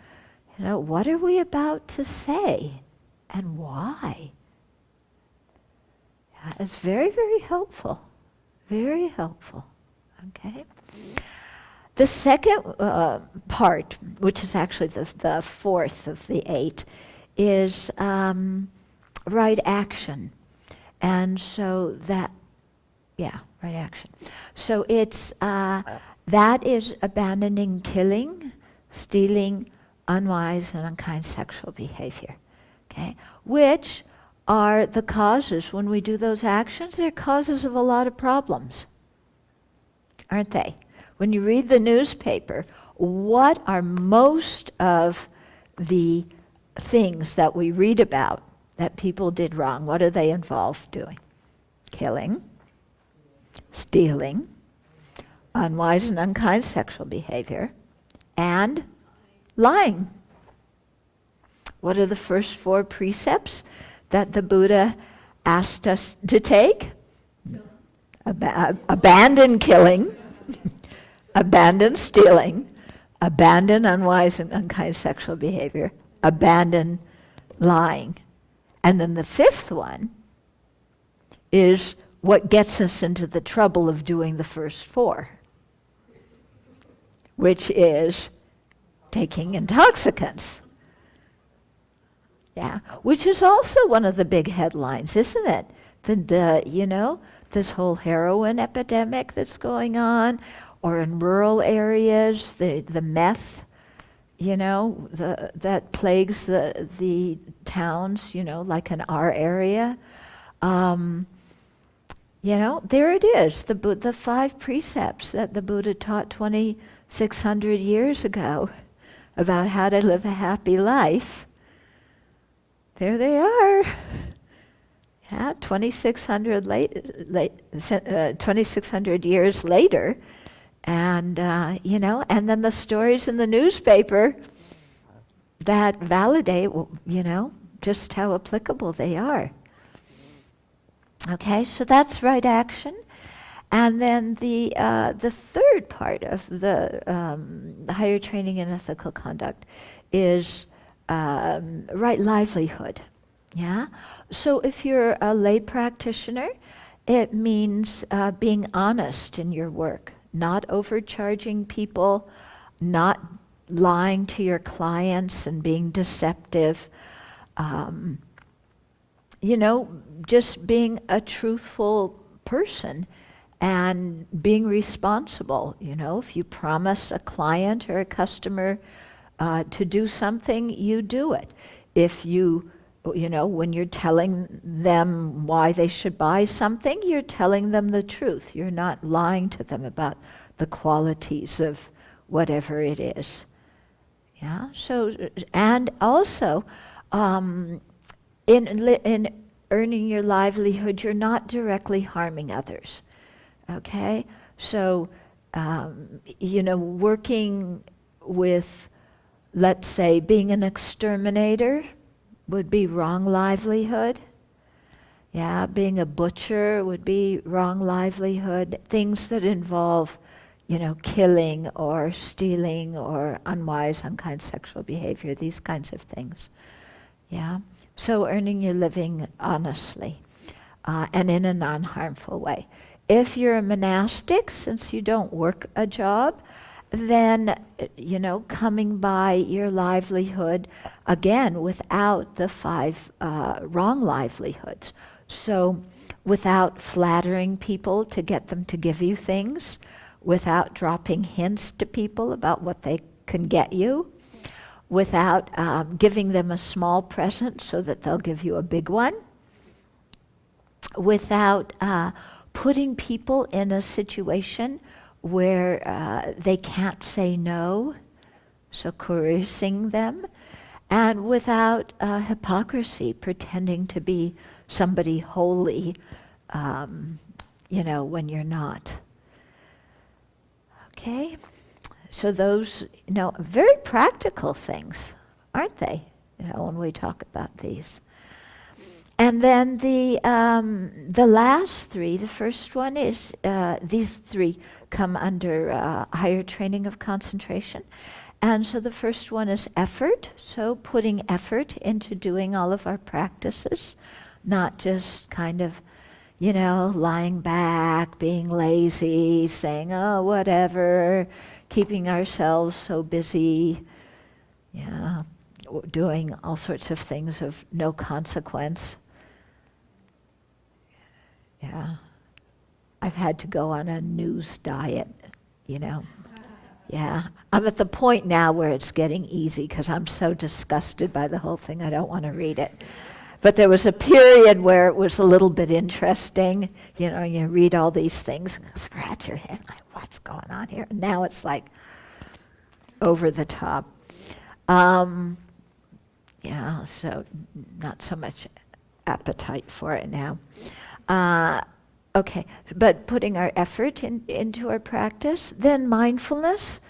what are we about to say and why? Yeah, it's very, very helpful. Very helpful. Okay? The second part, which is actually the fourth of the 8, is right action. And so that, right action. So it's, that is abandoning killing, stealing, unwise and unkind sexual behavior. Okay? Which are the causes, when we do those actions, they're causes of a lot of problems. Aren't they? When you read the newspaper, what are most of the things that we read about that people did wrong? What are they involved doing? Killing, stealing, unwise and unkind sexual behavior, and lying. What are the first 4 precepts that the Buddha asked us to take? Abandon killing, abandon stealing, abandon unwise and unkind sexual behavior, abandon lying. And then the 5th one is what gets us into the trouble of doing the first 4, which is taking intoxicants. Yeah, which is also one of the big headlines, isn't it? The this whole heroin epidemic that's going on, or in rural areas, the meth, that plagues the towns, like in our area. There it is, the 5 precepts that the Buddha taught 2,600 years ago about how to live a happy life. There they are. Yeah, 2,600 years later. And, and then the stories in the newspaper that validate, just how applicable they are. Okay, so that's right action. And then the third part of the higher training in ethical conduct is right livelihood. Yeah? So if you're a lay practitioner, it means being honest in your work, not overcharging people, not lying to your clients and being deceptive. Just being a truthful person and being responsible. If you promise a client or a customer to do something, you do it. If when you're telling them why they should buy something, you're telling them the truth. You're not lying to them about the qualities of whatever it is. Yeah. So, and also, in earning your livelihood, you're not directly harming others. Okay? So, working with, let's say, being an exterminator would be wrong livelihood. Yeah, being a butcher would be wrong livelihood. Things that involve, killing or stealing or unwise, unkind sexual behavior, these kinds of things. Yeah. So earning your living honestly and in a non-harmful way. If you're a monastic, since you don't work a job, then, coming by your livelihood, again, without the 5 wrong livelihoods. So without flattering people to get them to give you things, without dropping hints to people about what they can get you, without giving them a small present so that they'll give you a big one, without putting people in a situation where they can't say no, so coercing them, and without hypocrisy, pretending to be somebody holy, when you're not. Okay? So those, very practical things, aren't they? When we talk about these. And then the last 3, the first one is, these 3 come under higher training of concentration. And so the first one is effort, so putting effort into doing all of our practices, not just kind of, lying back, being lazy, saying, oh, whatever, keeping ourselves so busy, doing all sorts of things of no consequence. Yeah. I've had to go on a news diet, Yeah. I'm at the point now where it's getting easy because I'm so disgusted by the whole thing, I don't want to read it. But there was a period where it was a little bit interesting. You read all these things, scratch your head, like, what's going on here? And now it's like over the top. So not so much appetite for it now. Okay, but putting our effort into our practice. Then mindfulness.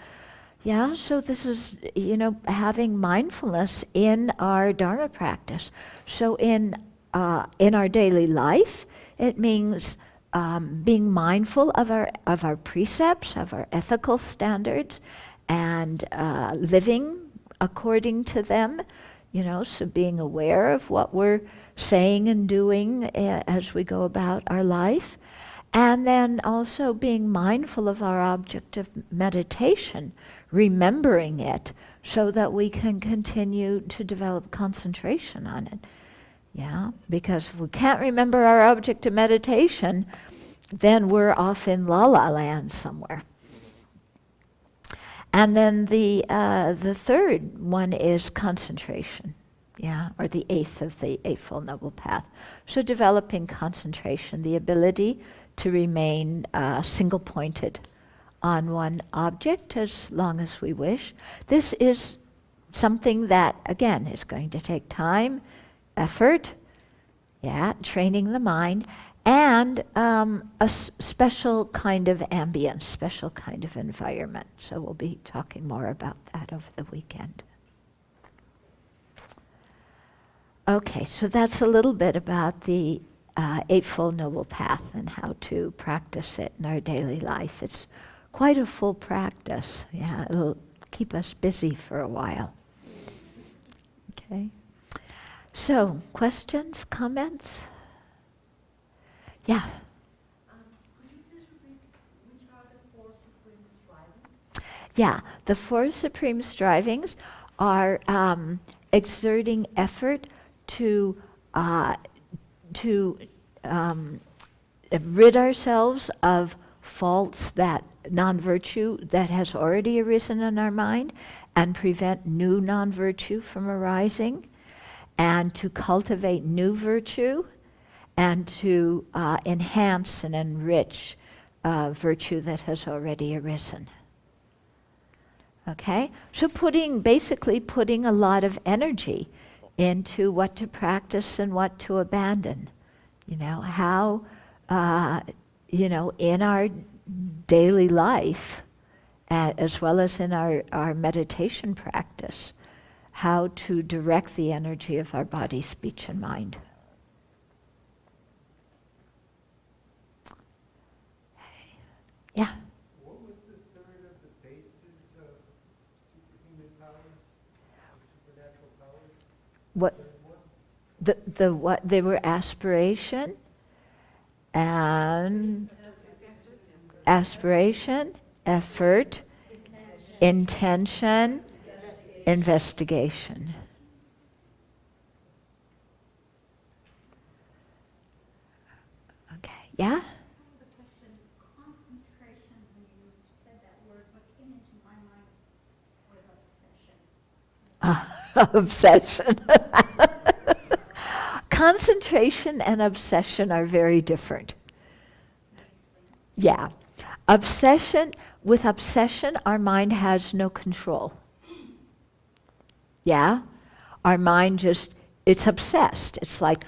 Yeah, so this is, having mindfulness in our Dharma practice. So in our daily life, it means being mindful of our precepts, of our ethical standards, and living according to them. So being aware of what we're saying and doing as we go about our life. And then also being mindful of our object of meditation, remembering it so that we can continue to develop concentration on it. Yeah, because if we can't remember our object of meditation, then we're off in la la land somewhere. And then the third one is concentration, yeah, or the eighth of the Eightfold Noble Path. So developing concentration, the ability to remain single-pointed on one object as long as we wish. This is something that, again, is going to take time, effort, yeah, training the mind, and a special kind of ambience, special kind of environment. So we'll be talking more about that over the weekend. Okay, so that's a little bit about the Eightfold Noble Path and how to practice it in our daily life. It's quite a full practice. Yeah, it'll keep us busy for a while. Okay. So, questions, comments? Yeah. Could you please repeat which are the four supreme strivings? Yeah, the four supreme strivings are exerting effort to rid ourselves of faults, that non-virtue that has already arisen in our mind, and prevent new non-virtue from arising, and to cultivate new virtue, and to enhance and enrich virtue that has already arisen. Okay? So basically putting a lot of energy into what to practice and what to abandon. You know, how, in our daily life, as well as in our meditation practice, how to direct the energy of our body, speech, and mind. Yeah? What was the third of the bases of superhuman powers, supernatural powers? What? The what? They were aspiration and effort, intention, investigation. Okay, yeah? The question, concentration, when you said that word, what came into my mind was obsession. Obsession. Concentration and obsession are very different. Yeah. With obsession, our mind has no control. Yeah? Our mind it's obsessed. It's like,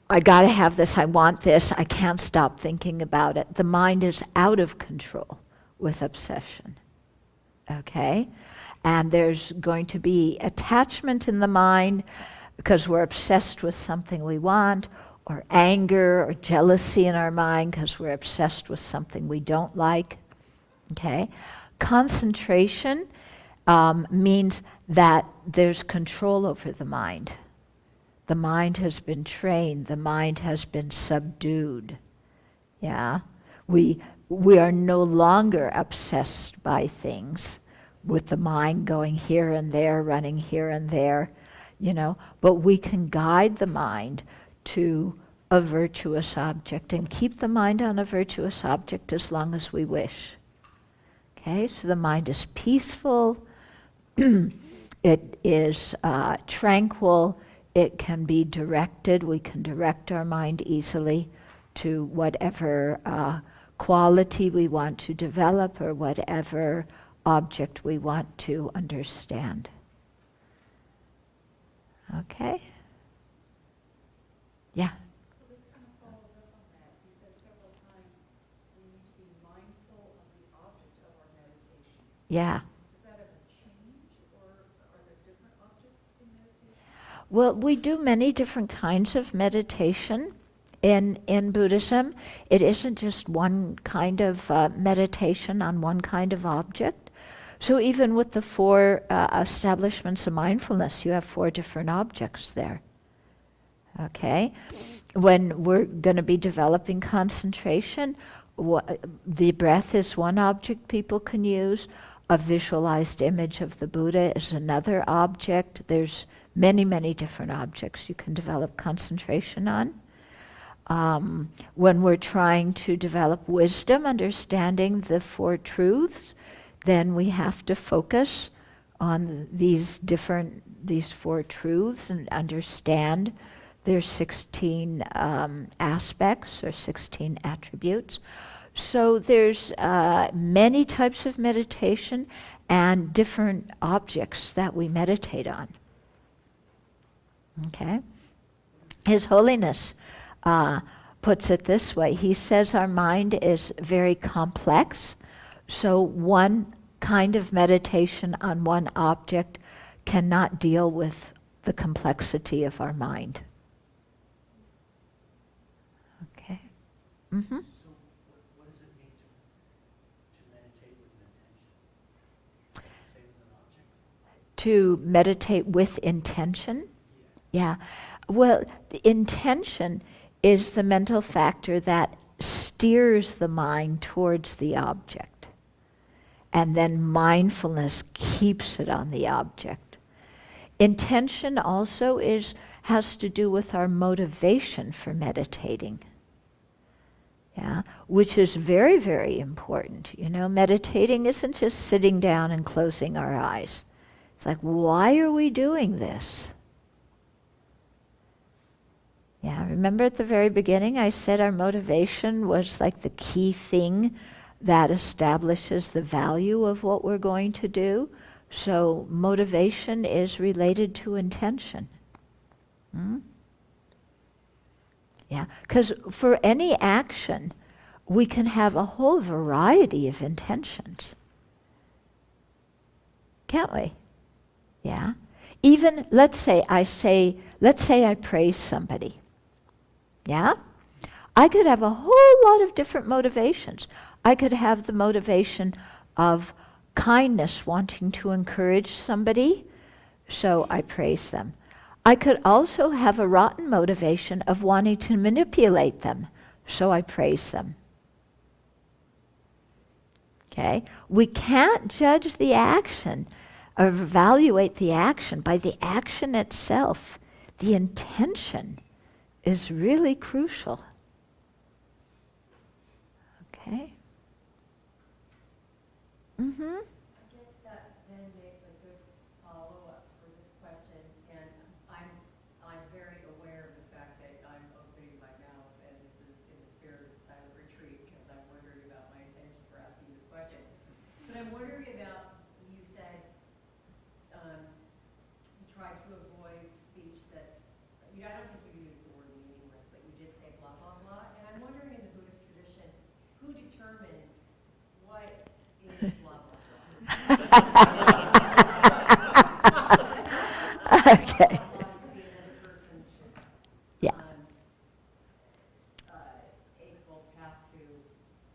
I gotta have this, I want this, I can't stop thinking about it. The mind is out of control with obsession. Okay? And there's going to be attachment in the mind because we're obsessed with something we want, or anger or jealousy in our mind because we're obsessed with something we don't like. Okay? Concentration means that there's control over the mind. The mind has been trained, the mind has been subdued. Yeah? We are no longer obsessed by things, with the mind going here and there, running here and there, but we can guide the mind to a virtuous object and keep the mind on a virtuous object as long as we wish. Okay, so the mind is peaceful, it is tranquil, it can be directed, we can direct our mind easily to whatever quality we want to develop or whatever object we want to understand. Okay? Yeah? So this kind of follows up on that. You said several times we need to be mindful of the object of our meditation. Yeah. Does that ever change, or are there different objects in meditation? Well, we do many different kinds of meditation in Buddhism. It isn't just one kind of meditation on one kind of object. So even with the four establishments of mindfulness, you have four different objects there. Okay? When we're going to be developing concentration, the breath is one object people can use. A visualized image of the Buddha is another object. There's many, many different objects you can develop concentration on. When we're trying to develop wisdom, understanding the Four Truths, then we have to focus on these Four Truths and understand their 16 aspects or 16 attributes. So there's many types of meditation and different objects that we meditate on. Okay? His Holiness puts it this way. He says our mind is very complex, so one kind of meditation on one object cannot deal with the complexity of our mind. Okay? Mm-hmm. So what does it mean to meditate with an intention? Say with an object? To meditate with intention? Yeah. Yeah. Well, the intention is the mental factor that steers the mind towards the object. And then mindfulness keeps it on the object. Intention also has to do with our motivation for meditating. Yeah, which is very, very important. You know, meditating isn't just sitting down and closing our eyes. It's like, why are we doing this? Yeah, remember at the very beginning I said our motivation was like the key thing that establishes the value of what we're going to do. So motivation is related to intention. Yeah, because for any action, we can have a whole variety of intentions. Can't we? Yeah. Even, let's say I praise somebody. Yeah? I could have a whole lot of different motivations. I could have the motivation of kindness, wanting to encourage somebody, so I praise them. I could also have a rotten motivation of wanting to manipulate them, so I praise them. Okay? We can't judge the action or evaluate the action by the action itself. The intention is really crucial. Okay? Mm-hmm. I guess that then makes a good follow-up for this question, and I'm very aware of the fact that I'm opening my mouth, and this is in the spirit of the silent retreat, because I'm wondering about my intention for asking this question. But I'm wondering about, you said, you try to avoid speech that's, I don't think you used the word meaningless, but you did say blah, blah, blah, and I'm wondering in the Buddhist tradition, who determines what is blah, blah, blah? Okay. Yeah. Eightfold path to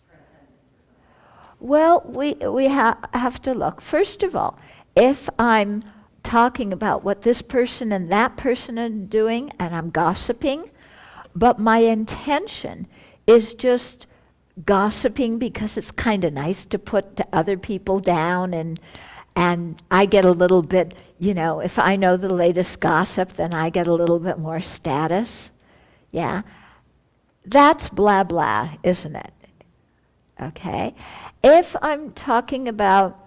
transcendence or something. Well, we have to look. First of all, if I'm talking about what this person and that person are doing, and I'm gossiping, but my intention is just gossiping because it's kind of nice to put other people down, and I get a little bit, if I know the latest gossip, then I get a little bit more status. Yeah. That's blah blah, isn't it? Okay. If I'm talking about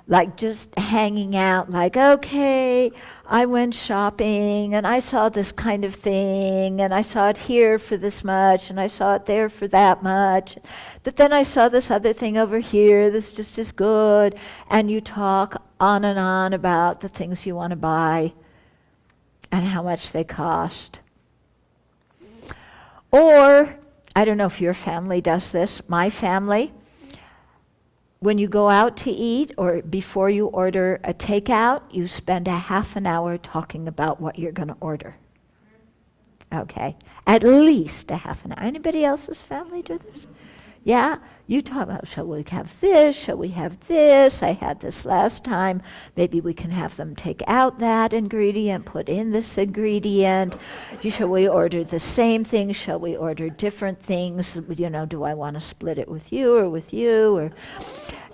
like just hanging out, like, okay, I went shopping and I saw this kind of thing and I saw it here for this much and I saw it there for that much, but then I saw this other thing over here that's just as good, and you talk on and on about the things you want to buy and how much they cost. Or, I don't know if your family does this, my family, when you go out to eat or before you order a takeout, you spend a half an hour talking about what you're going to order. Okay, at least a half an hour. Anybody else's family do this? Yeah, you talk about, shall we have this? Shall we have this? I had this last time. Maybe we can have them take out that ingredient, put in this ingredient. Shall we order the same thing? Shall we order different things? You know, do I want to split it with you or with you? Or,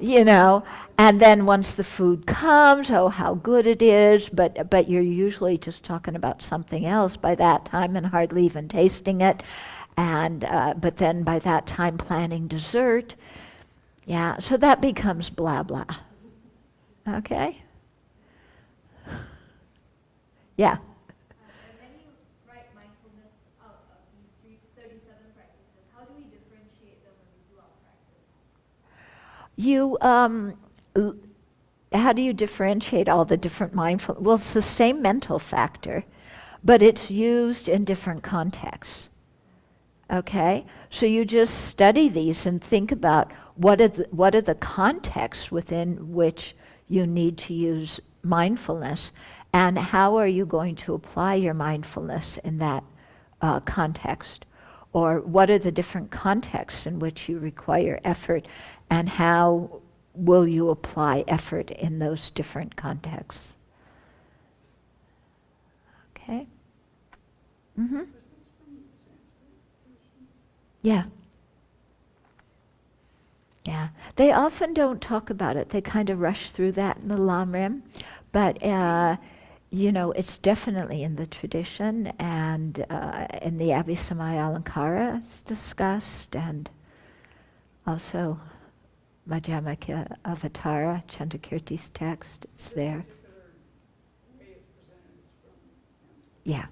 you know, and then once the food comes, oh, how good it is, but you're usually just talking about something else by that time and hardly even tasting it. And but then by that time planning dessert, yeah, so that becomes blah blah. Okay? Yeah. And when you write mindfulness out of these 37 practices, how do we differentiate them when we do our practice? How do you differentiate all the different mindful? Well, it's the same mental factor, but it's used in different contexts. Okay, so you just study these and think about what are the contexts within which you need to use mindfulness, and how are you going to apply your mindfulness in that context, or what are the different contexts in which you require effort, and how will you apply effort in those different contexts? Okay. Mm-hmm. Yeah. Yeah. They often don't talk about it. They kind of rush through that in the Lamrim. But, you know, it's definitely in the tradition, and in the Abbey Samaya Alankara it's discussed, and also Madhyamaka Avatara, Chandakirti's text, it's there. Yeah.